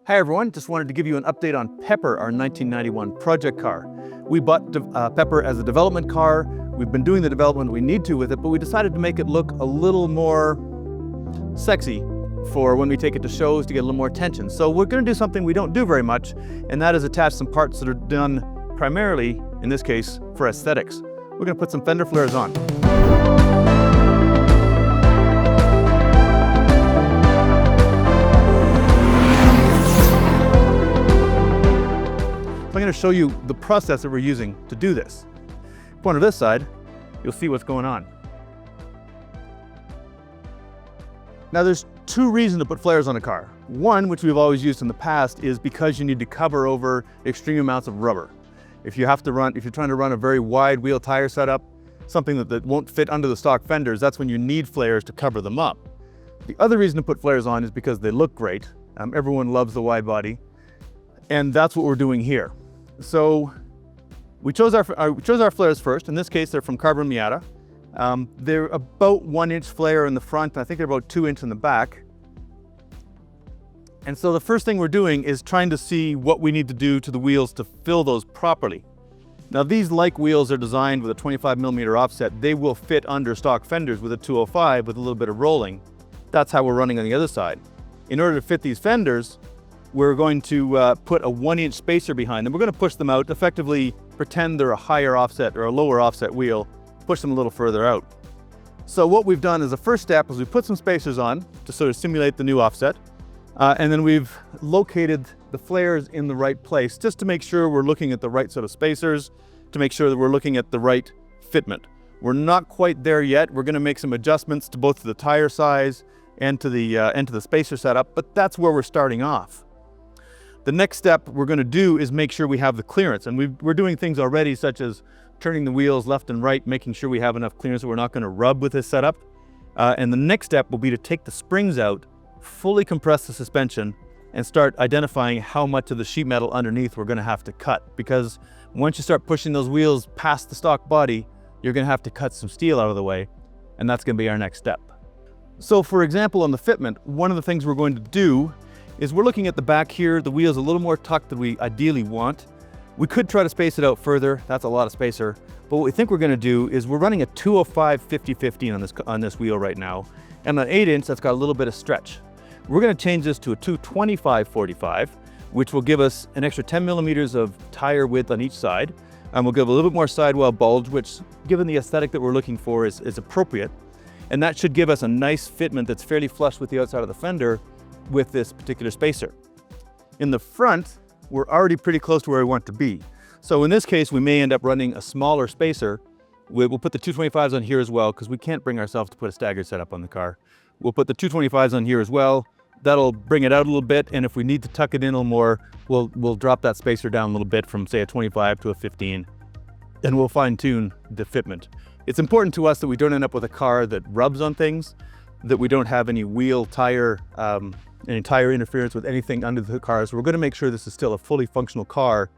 Hi everyone, just wanted to give you an update on Pepper, our 1991 project car. We bought Pepper as a development car. We've been doing the development we need to with it, but we decided to make it look a little more sexy for when we take it to shows to get a little more attention. So we're going to do something we don't do very much, and that is attach some parts that are done primarily, in this case, for aesthetics. We're going to put some fender flares on. I'm going to show you the process that we're using to do this. Point to this side, you'll see what's going on. Now there's two reasons to put flares on a car. One, which we've always used in the past, is because you need to cover over extreme amounts of rubber. If you're trying to run a very wide wheel tire setup, something that won't fit under the stock fenders, that's when you need flares to cover them up. The other reason to put flares on is because they look great. Everyone loves the Widebody, and that's what we're doing here. So we chose our flares first. In this case, they're from Carbon Miata. They're about 1 inch flare in the front, and I think they're about 2 inch in the back. And so the first thing we're doing is trying to see what we need to do to the wheels to fill those properly. Now these like wheels are designed with a 25mm offset. They will fit under stock fenders with a 205 with a little bit of rolling. That's how we're running on the other side. In order to fit these fenders, we're going to put a 1 inch spacer behind them. We're going to push them out, effectively pretend they're a higher offset or a lower offset wheel, push them a little further out. So what we've done as a first step is we put some spacers on to sort of simulate the new offset. And then we've located the flares in the right place just to make sure we're looking at the right sort of spacers, to make sure that we're looking at the right fitment. We're not quite there yet. We're going to make some adjustments to both the tire size and to the spacer setup, but that's where we're starting off. The next step we're going to do is make sure we have the clearance, and we're doing things already such as turning the wheels left and right, making sure we have enough clearance that we're not going to rub with this setup. And the next step will be to take the springs out, fully compress the suspension, and start identifying how much of the sheet metal underneath we're going to have to cut. Because once you start pushing those wheels past the stock body, you're going to have to cut some steel out of the way, and that's going to be our next step. So for example, on the fitment, one of the things we're going to do is we're looking at the back here. The wheel's a little more tucked than we ideally want. We could try to space it out further. That's a lot of spacer. But what we think we're going to do is we're running a 205 50-15 on this wheel right now. And on 8 inch, that's got a little bit of stretch. We're going to change this to a 225 45, which will give us an extra 10mm of tire width on each side. And we'll give a little bit more sidewall bulge, which, given the aesthetic that we're looking for, is appropriate. And that should give us a nice fitment that's fairly flush with the outside of the fender with this particular spacer. In the front, we're already pretty close to where we want to be. So in this case, we may end up running a smaller spacer. We'll put the 225s on here as well, because we can't bring ourselves to put a staggered setup on the car. We'll put the 225s on here as well. That'll bring it out a little bit, and if we need to tuck it in a little more, we'll drop that spacer down a little bit from, say, a 25 to a 15, and we'll fine-tune the fitment. It's important to us that we don't end up with a car that rubs on things, that we don't have any wheel, tire, any tire interference with anything under the car. So we're going to make sure this is still a fully functional car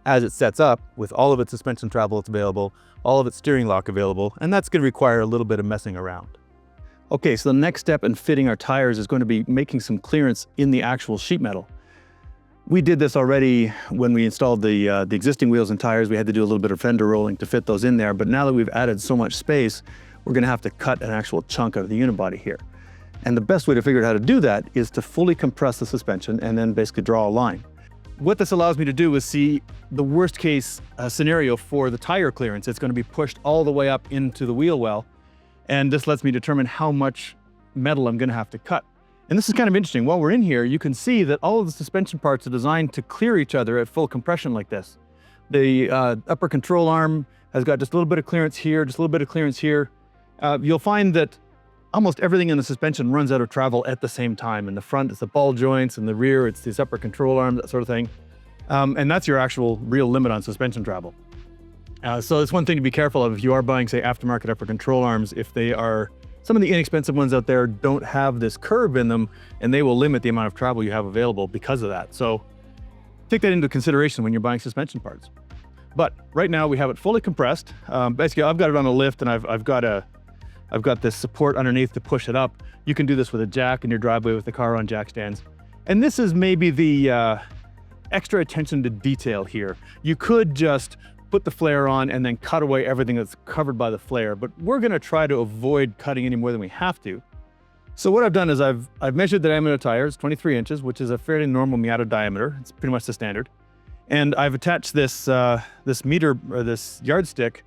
as it sets up, with all of its suspension travel that's available, all of its steering lock available, and that's going to require a little bit of messing around. Okay, so the next step in fitting our tires is going to be making some clearance in the actual sheet metal. We did this already when we installed the existing wheels and tires. We had to do a little bit of fender rolling to fit those in there, but now that we've added so much space, we're going to have to cut an actual chunk out of the unibody here. And the best way to figure out how to do that is to fully compress the suspension and then basically draw a line. What this allows me to do is see the worst case scenario for the tire clearance. It's going to be pushed all the way up into the wheel well, and this lets me determine how much metal I'm going to have to cut. And this is kind of interesting. While we're in here, you can see that all of the suspension parts are designed to clear each other at full compression like this. The upper control arm has got just a little bit of clearance here, just a little bit of clearance here. You'll find that almost everything in the suspension runs out of travel at the same time. In the front, it's the ball joints, and the rear, it's these upper control arms, that sort of thing. And that's your actual real limit on suspension travel. So it's one thing to be careful of if you are buying, say, aftermarket upper control arms. If they are, some of the inexpensive ones out there don't have this curve in them, and they will limit the amount of travel you have available because of that. So take that into consideration when you're buying suspension parts. But right now we have it fully compressed. Basically, I've got it on a lift, and I've got this support underneath to push it up. You can do this with a jack in your driveway with the car on jack stands. And this is maybe the extra attention to detail here. You could just put the flare on and then cut away everything that's covered by the flare, but we're gonna try to avoid cutting any more than we have to. So what I've done is I've measured the diameter of the tire. It's 23 inches, which is a fairly normal Miata diameter. It's pretty much the standard. And I've attached this this meter, or this yardstick,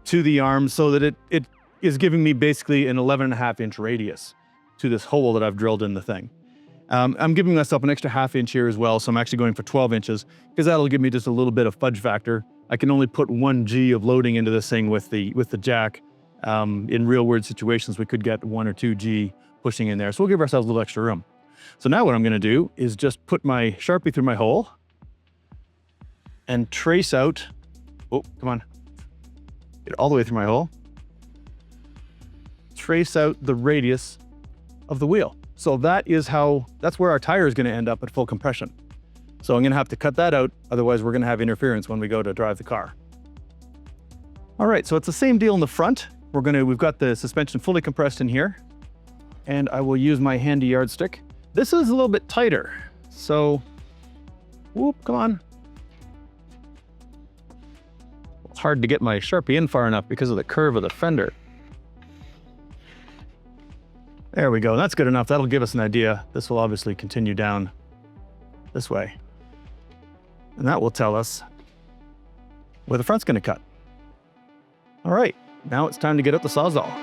to the arm so that it is giving me basically an 11.5-inch radius to this hole that I've drilled in the thing. I'm giving myself an extra ½ inch here as well, so I'm actually going for 12 inches, because that'll give me just a little bit of fudge factor. I can only put 1 G of loading into this thing with the jack. In real world situations, we could get 1 or 2 G pushing in there, so we'll give ourselves a little extra room. So now what I'm gonna do is just put my Sharpie through my hole and trace out, oh, come on, get all the way through my hole, trace out the radius of the wheel. So that's where our tire is gonna end up at full compression. So I'm gonna have to cut that out, otherwise we're gonna have interference when we go to drive the car. All right, so it's the same deal in the front. We've got the suspension fully compressed in here, and I will use my handy yardstick. This is a little bit tighter, so, whoop, come on. It's hard to get my Sharpie in far enough because of the curve of the fender. There we go, that's good enough. That'll give us an idea. This will obviously continue down this way. And that will tell us where the front's gonna cut. All right, now it's time to get out the Sawzall.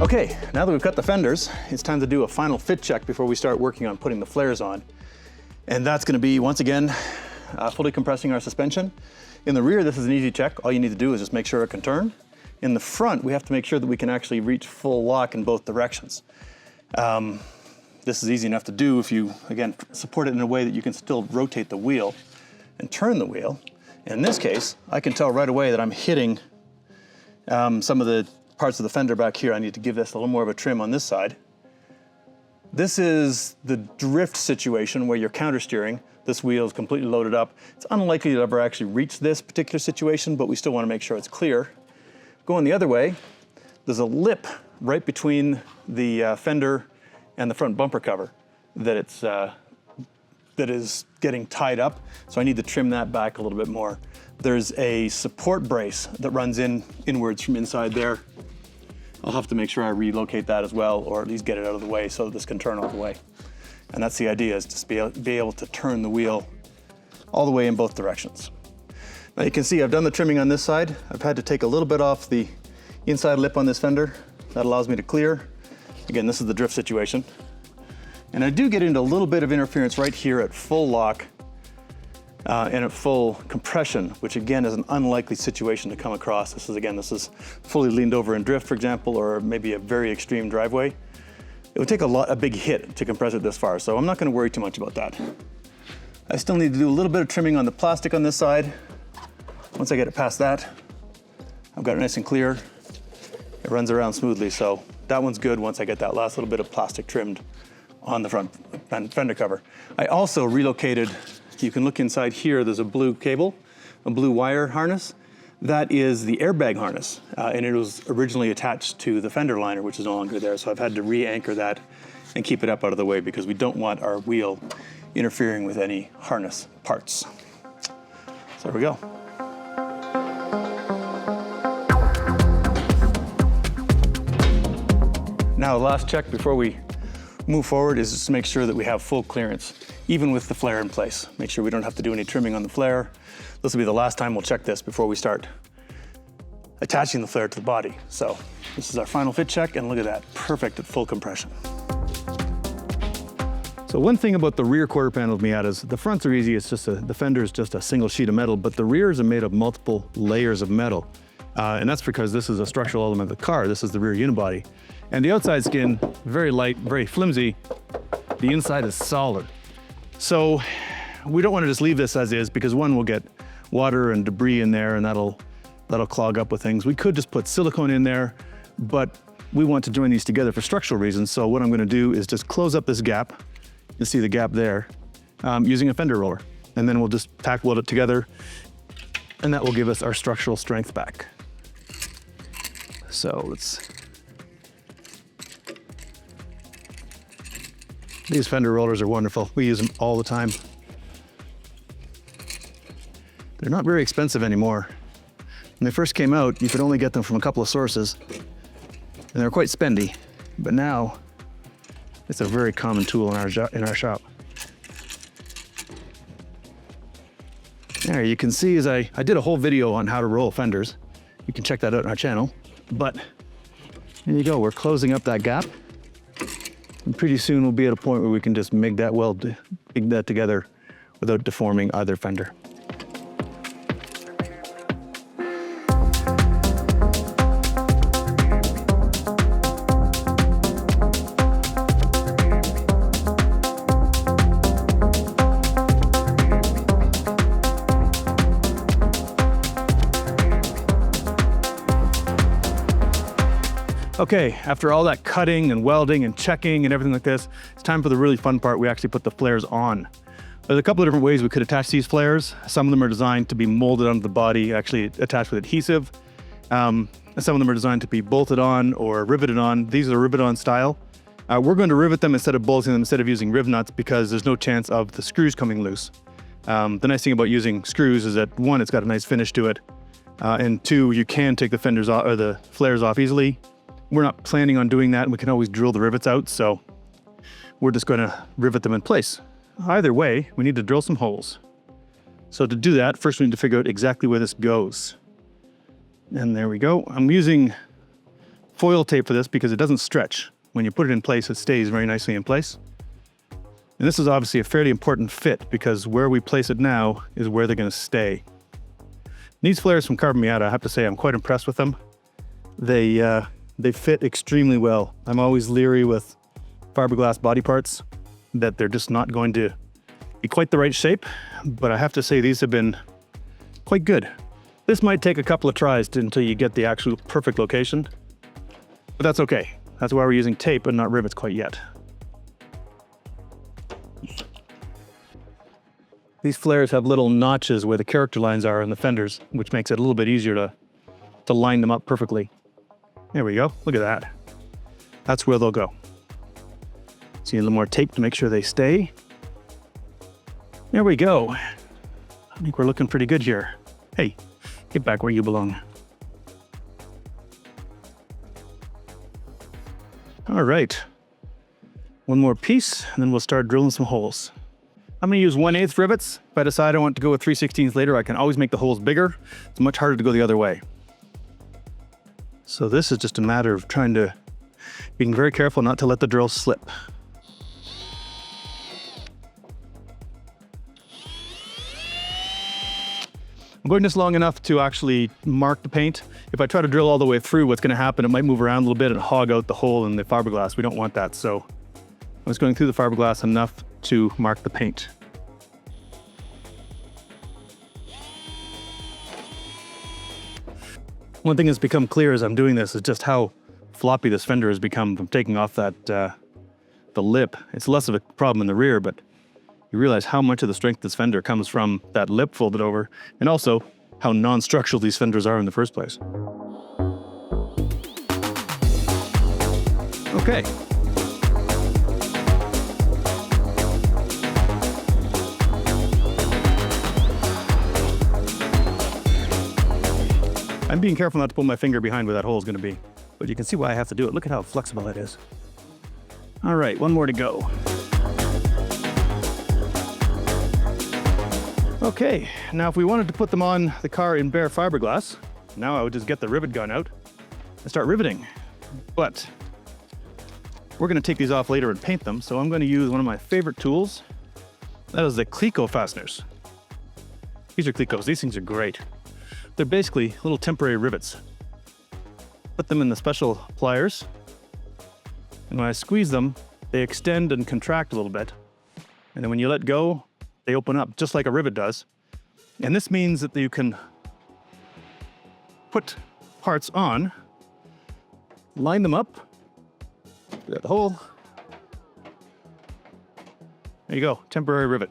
Okay, now that we've cut the fenders, it's time to do a final fit check before we start working on putting the flares on. And that's gonna be, once again, fully compressing our suspension. In the rear, this is an easy check. All you need to do is just make sure it can turn. In the front, we have to make sure that we can actually reach full lock in both directions. This is easy enough to do if you, again, support it in a way that you can still rotate the wheel and turn the wheel. And in this case, I can tell right away that I'm hitting some of the parts of the fender back here. I need to give this a little more of a trim on this side. This is the drift situation where you're counter steering. This wheel is completely loaded up. It's unlikely to ever actually reach this particular situation, but we still want to make sure it's clear. Going the other way, there's a lip right between the fender and the front bumper cover that is getting tied up. So I need to trim that back a little bit more. There's a support brace that runs inwards from inside there. I'll have to make sure I relocate that as well, or at least get it out of the way so that this can turn all the way. And that's the idea, is just be able to turn the wheel all the way in both directions. Now you can see I've done the trimming on this side. I've had to take a little bit off the inside lip on this fender. That allows me to clear. Again, this is the drift situation. And I do get into a little bit of interference right here at full lock and at full compression, which again is an unlikely situation to come across. This is fully leaned over in drift, for example, or maybe a very extreme driveway. It would take a big hit to compress it this far, so I'm not gonna worry too much about that. I still need to do a little bit of trimming on the plastic on this side. Once I get it past that, I've got it nice and clear. It runs around smoothly, so that one's good once I get that last little bit of plastic trimmed on the front fender cover. I also relocated, you can look inside here, there's a blue cable, a blue wire harness. That is the airbag harness, and it was originally attached to the fender liner, which is no longer there, so I've had to re-anchor that and keep it up out of the way because we don't want our wheel interfering with any harness parts. So there we go. Now, the last check before we move forward is just to make sure that we have full clearance, even with the flare in place. Make sure we don't have to do any trimming on the flare. This will be the last time we'll check this before we start attaching the flare to the body. So this is our final fit check, and look at that, perfect at full compression. So one thing about the rear quarter panel of Miatas, the fronts are easy, it's just the fender is just a single sheet of metal, but the rears are made of multiple layers of metal. And that's because this is a structural element of the car. This is the rear unibody. And the outside skin, very light, very flimsy. The inside is solid. So we don't want to just leave this as is, because one, we'll get water and debris in there, and that'll clog up with things. We could just put silicone in there, but we want to join these together for structural reasons. So what I'm going to do is just close up this gap. You see the gap there, using a fender roller. And then we'll just tack weld it together, and that will give us our structural strength back. So these fender rollers are wonderful. We use them all the time. They're not very expensive anymore. When they first came out, you could only get them from a couple of sources, and they were quite spendy. But now, it's a very common tool in our shop. There, you can see as I did a whole video on how to roll fenders. You can check that out on our channel. But there you go, we're closing up that gap. And pretty soon we'll be at a point where we can just make that together without deforming either fender. Okay, after all that cutting and welding and checking and everything like this, it's time for the really fun part. We actually put the flares on. There's a couple of different ways we could attach these flares. Some of them are designed to be molded onto the body, actually attached with adhesive. Some of them are designed to be bolted on or riveted on. These are rivet on style. We're going to rivet them instead of bolting them, instead of using riv nuts, because there's no chance of the screws coming loose. The nice thing about using screws is that, one, it's got a nice finish to it, and two, you can take the fenders off, or the flares off easily. We're not planning on doing that, and we can always drill the rivets out, so we're just going to rivet them in place. Either way, we need to drill some holes. So to do that, first we need to figure out exactly where this goes. And there we go. I'm using foil tape for this because it doesn't stretch. When you put it in place, it stays very nicely in place. And this is obviously a fairly important fit, because where we place it now is where they're going to stay. These flares from Carbon Miata, I have to say I'm quite impressed with them. They fit extremely well. I'm always leery with fiberglass body parts that they're just not going to be quite the right shape, but I have to say these have been quite good. This might take a couple of tries until you get the actual perfect location, but that's okay. That's why we're using tape and not rivets quite yet. These flares have little notches where the character lines are in the fenders, which makes it a little bit easier to line them up perfectly. There we go, look at that. That's where they'll go. See a little more tape to make sure they stay. There we go. I think we're looking pretty good here. Hey, get back where you belong. All right, one more piece, and then we'll start drilling some holes. I'm gonna use 1/8 rivets. If I decide I want to go with 3/16 later, I can always make the holes bigger. It's much harder to go the other way. So this is just a matter of being very careful not to let the drill slip. I'm going this long enough to actually mark the paint. If I try to drill all the way through, what's going to happen, it might move around a little bit and hog out the hole in the fiberglass. We don't want that, so I was going through the fiberglass enough to mark the paint. One thing that's become clear as I'm doing this is just how floppy this fender has become from taking off the lip. It's less of a problem in the rear, but you realize how much of the strength of this fender comes from that lip folded over, and also how non-structural these fenders are in the first place. Okay. I'm being careful not to pull my finger behind where that hole is going to be. but you can see why I have to do it. Look at how flexible it is. All right, one more to go. Okay, now if we wanted to put them on the car in bare fiberglass, now I would just get the rivet gun out and start riveting. But we're gonna take these off later and paint them, so I'm gonna use one of my favorite tools. That is the Cleco fasteners. These are Clecos, these things are great. They're basically little temporary rivets. Put them in the special pliers, and when I squeeze them, they extend and contract a little bit. And then when you let go, they open up just like a rivet does. And this means that you can put parts on, line them up, the hole. There you go, temporary rivet.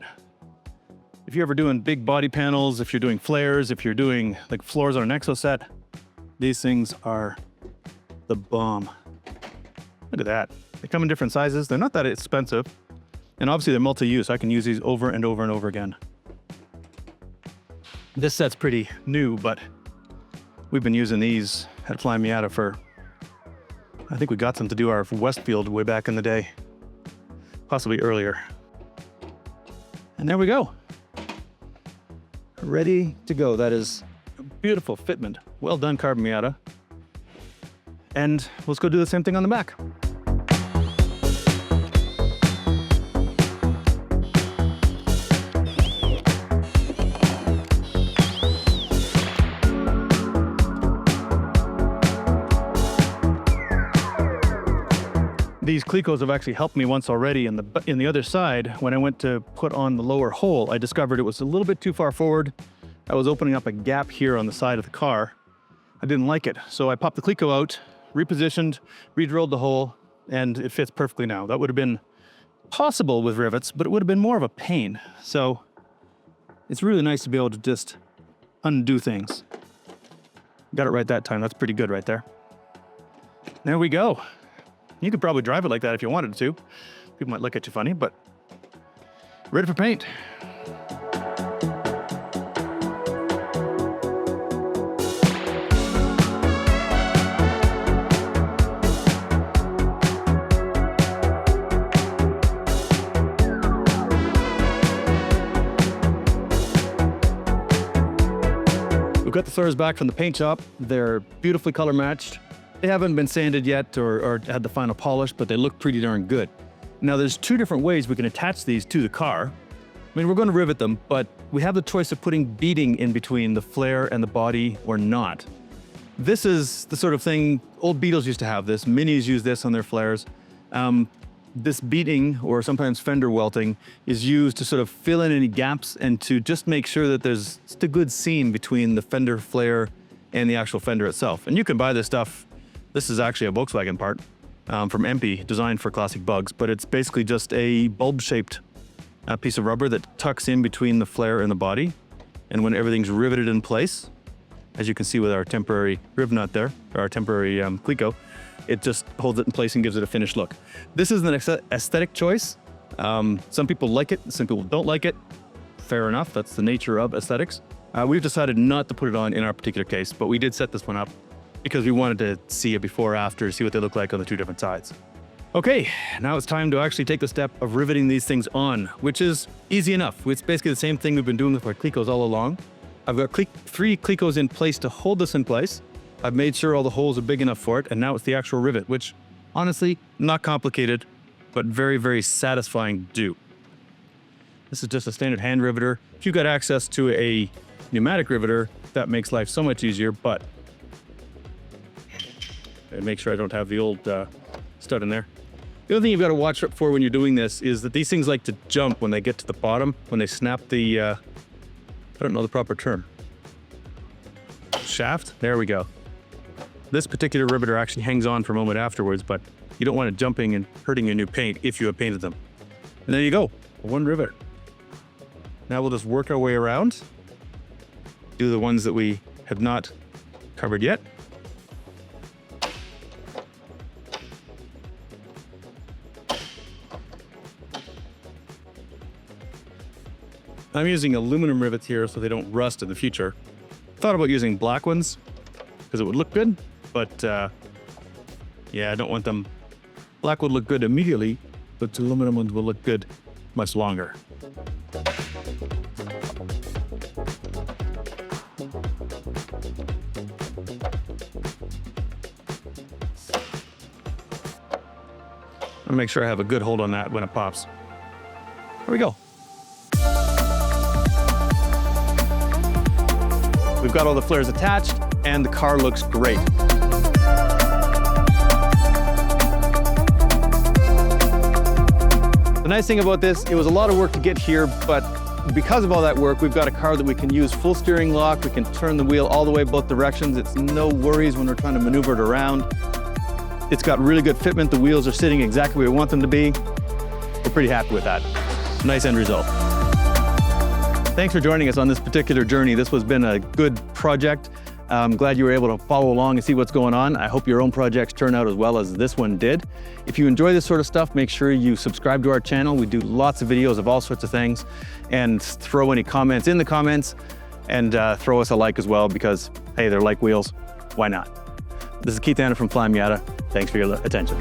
If you're ever doing big body panels, if you're doing flares, if you're doing like floors on an exo set, these things are the bomb. Look at that. They come in different sizes. They're not that expensive. And obviously they're multi-use. I can use these over and over and over again. This set's pretty new, but we've been using these at Flyin Miata for, I think we got them to do our Westfield way back in the day, possibly earlier. And there we go. Ready to go. That is a beautiful fitment. Well done, Carbon Miata. And let's go do the same thing on the back. These Clecos have actually helped me once already in the other side. When I went to put on the lower hole, I discovered it was a little bit too far forward. I was opening up a gap here on the side of the car. I didn't like it, so I popped the Cleco out, repositioned, re-drilled the hole, and it fits perfectly now. That would have been possible with rivets, but it would have been more of a pain. So it's really nice to be able to just undo things. Got it right that time. That's pretty good right there. There we go. You could probably drive it like that if you wanted to. People might look at you funny, but ready for paint. We've got the flares back from the paint shop. They're beautifully color matched. They haven't been sanded yet or had the final polish, but they look pretty darn good. Now there's two different ways we can attach these to the car. I mean, we're going to rivet them, but we have the choice of putting beading in between the flare and the body or not. This is the sort of thing, old Beetles used to have this, Minis use this on their flares. This beading, or sometimes fender welting, is used to sort of fill in any gaps and to just make sure that there's just a good seam between the fender flare and the actual fender itself. And you can buy this stuff. This is actually a Volkswagen part from MP, designed for classic bugs, but it's basically just a bulb-shaped piece of rubber that tucks in between the flare and the body. And when everything's riveted in place, as you can see with our temporary riv nut there, or our temporary Cleco, it just holds it in place and gives it a finished look. This is an aesthetic choice. Some people like it, some people don't like it. Fair enough, that's the nature of aesthetics. We've decided not to put it on in our particular case, but we did set this one up because we wanted to see a before after, see what they look like on the two different sides. Okay, now it's time to actually take the step of riveting these things on, which is easy enough. It's basically the same thing we've been doing with our Clecos all along. I've got three Clecos in place to hold this in place. I've made sure all the holes are big enough for it, and now it's the actual rivet, which honestly, not complicated, but very, very satisfying to do. This is just a standard hand riveter. If you've got access to a pneumatic riveter, that makes life so much easier, but and make sure I don't have the old stud in there. The other thing you've got to watch for when you're doing this is that these things like to jump when they get to the bottom, when they snap the, I don't know the proper term. Shaft? There we go. This particular riveter actually hangs on for a moment afterwards, but you don't want it jumping and hurting your new paint if you have painted them. And there you go, one rivet. Now we'll just work our way around, do the ones that we have not covered yet. I'm using aluminum rivets here so they don't rust in the future. Thought about using black ones because it would look good, but Yeah, I don't want them. Black would look good immediately, but the aluminum ones will look good much longer. I'll make sure I have a good hold on that when it pops. Here we go. We've got all the flares attached and the car looks great. The nice thing about this, it was a lot of work to get here, but because of all that work, we've got a car that we can use full steering lock. We can turn the wheel all the way both directions. It's no worries when we're trying to maneuver it around. It's got really good fitment. The wheels are sitting exactly where we want them to be. We're pretty happy with that. Nice end result. Thanks for joining us on this particular journey. This has been a good project. I'm glad you were able to follow along and see what's going on. I hope your own projects turn out as well as this one did. If you enjoy this sort of stuff, make sure you subscribe to our channel. We do lots of videos of all sorts of things, and throw any comments in the comments, and throw us a like as well, because hey, they're like wheels. Why not? This is Keith Anna from Flyin Miata. Thanks for your attention.